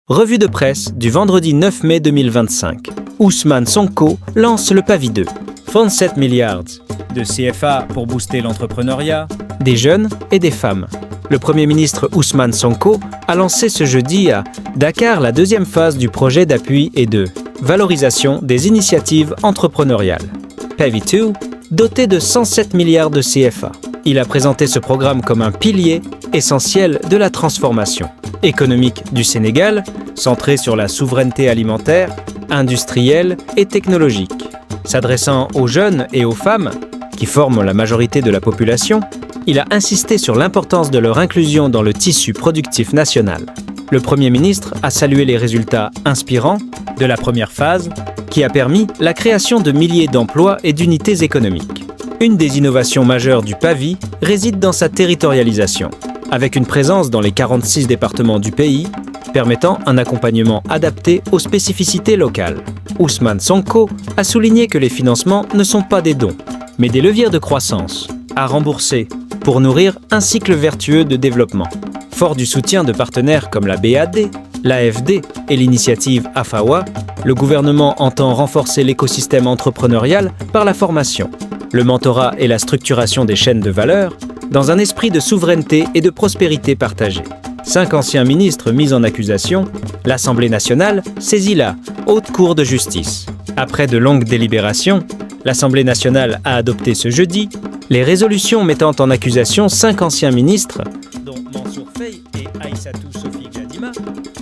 Revue de presse du vendredi 9 mai 2025. Ousmane Sonko lance le PAVI 2. 37 milliards de CFA pour booster l'entrepreneuriat des jeunes et des femmes. Le Premier ministre Ousmane Sonko a lancé ce jeudi à Dakar la deuxième phase du projet d'appui et de valorisation des initiatives entrepreneuriales. PAVI 2, doté de 107 milliards de CFA. Il a présenté ce programme comme un pilier essentiel de la transformation économique du Sénégal, centré sur la souveraineté alimentaire, industrielle et technologique. S'adressant aux jeunes et aux femmes, qui forment la majorité de la population, il a insisté sur l'importance de leur inclusion dans le tissu productif national. Le Premier ministre a salué les résultats inspirants de la première phase, qui a permis la création de milliers d'emplois et d'unités économiques. Une des innovations majeures du PAVI réside dans sa territorialisation, avec une présence dans les 46 départements du pays, permettant un accompagnement adapté aux spécificités locales. Ousmane Sonko a souligné que les financements ne sont pas des dons, mais des leviers de croissance, à rembourser pour nourrir un cycle vertueux de développement. Fort du soutien de partenaires comme la BAD, l'AFD et l'initiative AFAWA, le gouvernement entend renforcer l'écosystème entrepreneurial par la formation, le mentorat et la structuration des chaînes de valeur, dans un esprit de souveraineté et de prospérité partagée. 5 anciens ministres mis en accusation, l'Assemblée nationale saisit la Haute Cour de justice. Après de longues délibérations, l'Assemblée nationale a adopté ce jeudi les résolutions mettant en accusation 5 anciens ministres, dont Mansour Faye et Aïssatou Sophie Gladima,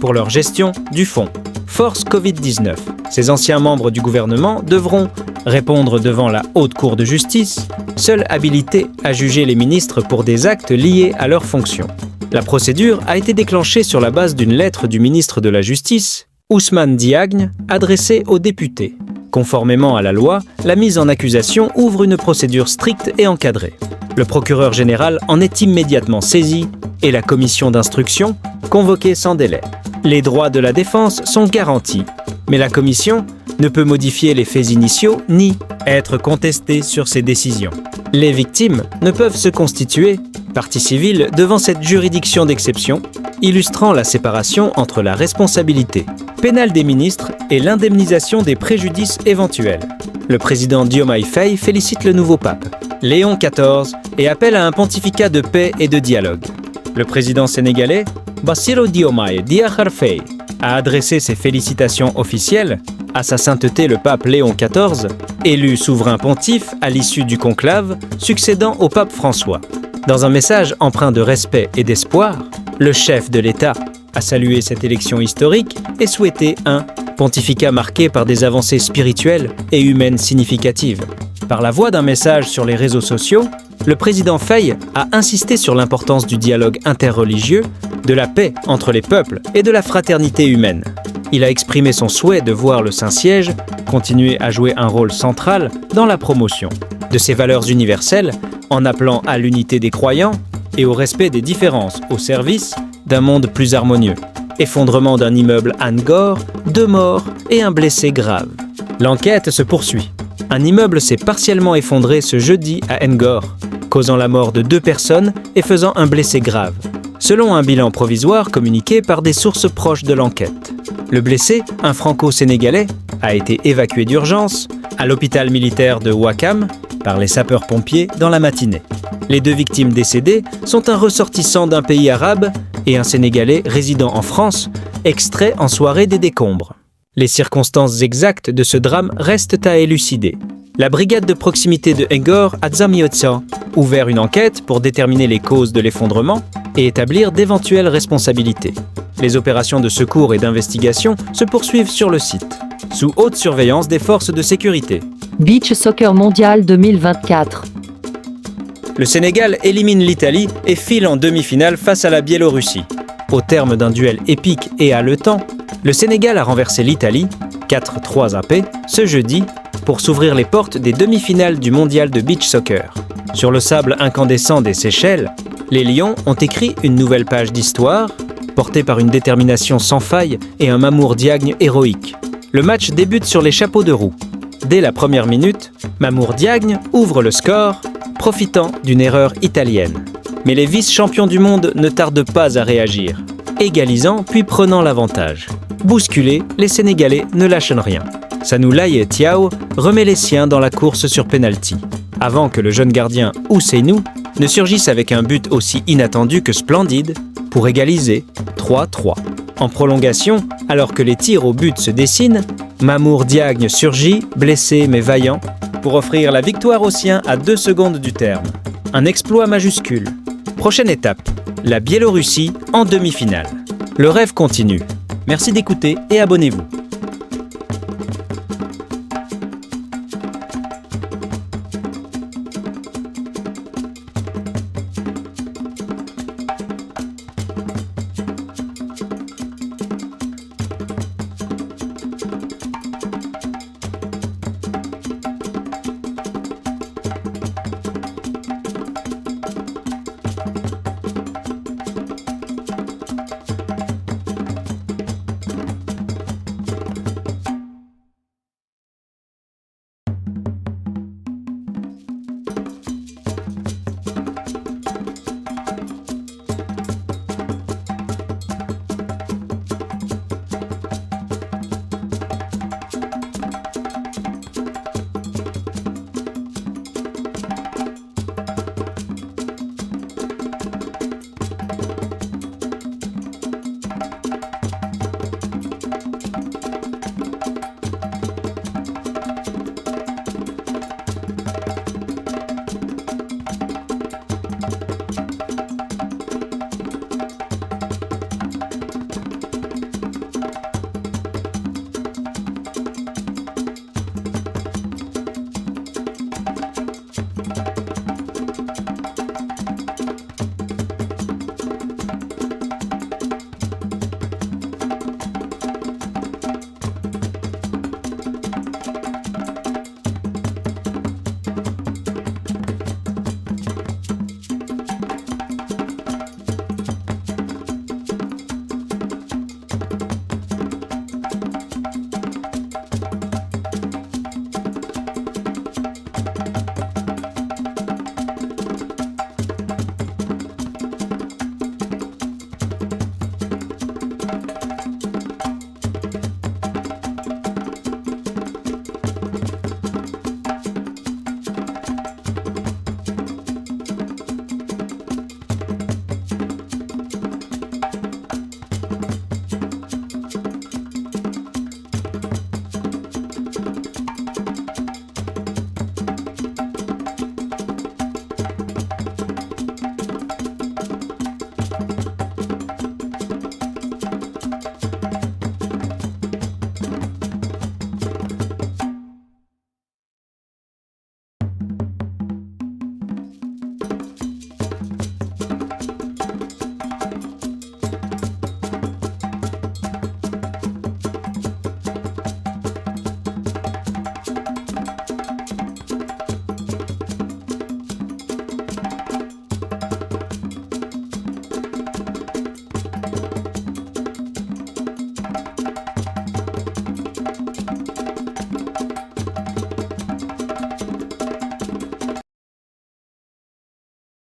pour leur gestion du fonds Force Covid-19. Ces anciens membres du gouvernement devront répondre devant la Haute Cour de justice, seule habilitée à juger les ministres pour des actes liés à leurs fonctions. La procédure a été déclenchée sur la base d'une lettre du ministre de la Justice, Ousmane Diagne, adressée aux députés. Conformément à la loi, la mise en accusation ouvre une procédure stricte et encadrée. Le procureur général en est immédiatement saisi et la commission d'instruction convoquée sans délai. Les droits de la défense sont garantis, mais la commission ne peut modifier les faits initiaux ni être contestée sur ses décisions. Les victimes ne peuvent se constituer partie civile devant cette juridiction d'exception, illustrant la séparation entre la responsabilité pénale des ministres et l'indemnisation des préjudices éventuels. Le président Diomaye Faye félicite le nouveau pape, Léon XIV, et appelle à un pontificat de paix et de dialogue. Le président sénégalais, Bassirou Diomaye Diakhar Faye, a adressé ses félicitations officielles à sa sainteté le pape Léon XIV, élu souverain pontife à l'issue du conclave succédant au pape François. Dans un message empreint de respect et d'espoir, le chef de l'État a salué cette élection historique et souhaité un pontificat marqué par des avancées spirituelles et humaines significatives. Par la voie d'un message sur les réseaux sociaux, le président Faye a insisté sur l'importance du dialogue interreligieux, de la paix entre les peuples et de la fraternité humaine. Il a exprimé son souhait de voir le Saint-Siège continuer à jouer un rôle central dans la promotion de ces valeurs universelles, en appelant à l'unité des croyants et au respect des différences au service d'un monde plus harmonieux. Effondrement d'un immeuble à Ngor, 2 morts et un blessé grave. L'enquête se poursuit. Un immeuble s'est partiellement effondré ce jeudi à Ngor, causant la mort de 2 personnes et faisant un blessé grave, selon un bilan provisoire communiqué par des sources proches de l'enquête. Le blessé, un franco-sénégalais, a été évacué d'urgence à l'hôpital militaire de Ouakam par les sapeurs-pompiers dans la matinée. Les 2 victimes décédées sont un ressortissant d'un pays arabe et un Sénégalais résidant en France, extrait en soirée des décombres. Les circonstances exactes de ce drame restent à élucider. La brigade de proximité de Ngor a ouvert une enquête pour déterminer les causes de l'effondrement et établir d'éventuelles responsabilités. Les opérations de secours et d'investigation se poursuivent sur le site, sous haute surveillance des forces de sécurité. Beach Soccer Mondial 2024. Le Sénégal élimine l'Italie et file en demi-finale face à la Biélorussie. Au terme d'un duel épique et haletant, le Sénégal a renversé l'Italie, 4-3 AP, ce jeudi, pour s'ouvrir les portes des demi-finales du mondial de beach soccer. Sur le sable incandescent des Seychelles, les Lions ont écrit une nouvelle page d'histoire, portée par une détermination sans faille et un Mamour Diagne héroïque. Le match débute sur les chapeaux de roue. Dès la première minute, Mamour Diagne ouvre le score, profitant d'une erreur italienne. Mais les vice-champions du monde ne tardent pas à réagir. égalisant puis prenant l'avantage. Bousculés, les Sénégalais ne lâchent rien. Sanoulaye Thiaw remet les siens dans la course sur pénalty, avant que le jeune gardien Ousseynou ne surgisse avec un but aussi inattendu que splendide pour égaliser 3-3. En prolongation, alors que les tirs au but se dessinent, Mamour Diagne surgit, blessé mais vaillant, pour offrir la victoire aux siens à 2 secondes du terme. Un exploit majuscule. Prochaine étape, la Biélorussie en demi-finale. Le rêve continue. Merci d'écouter et abonnez-vous.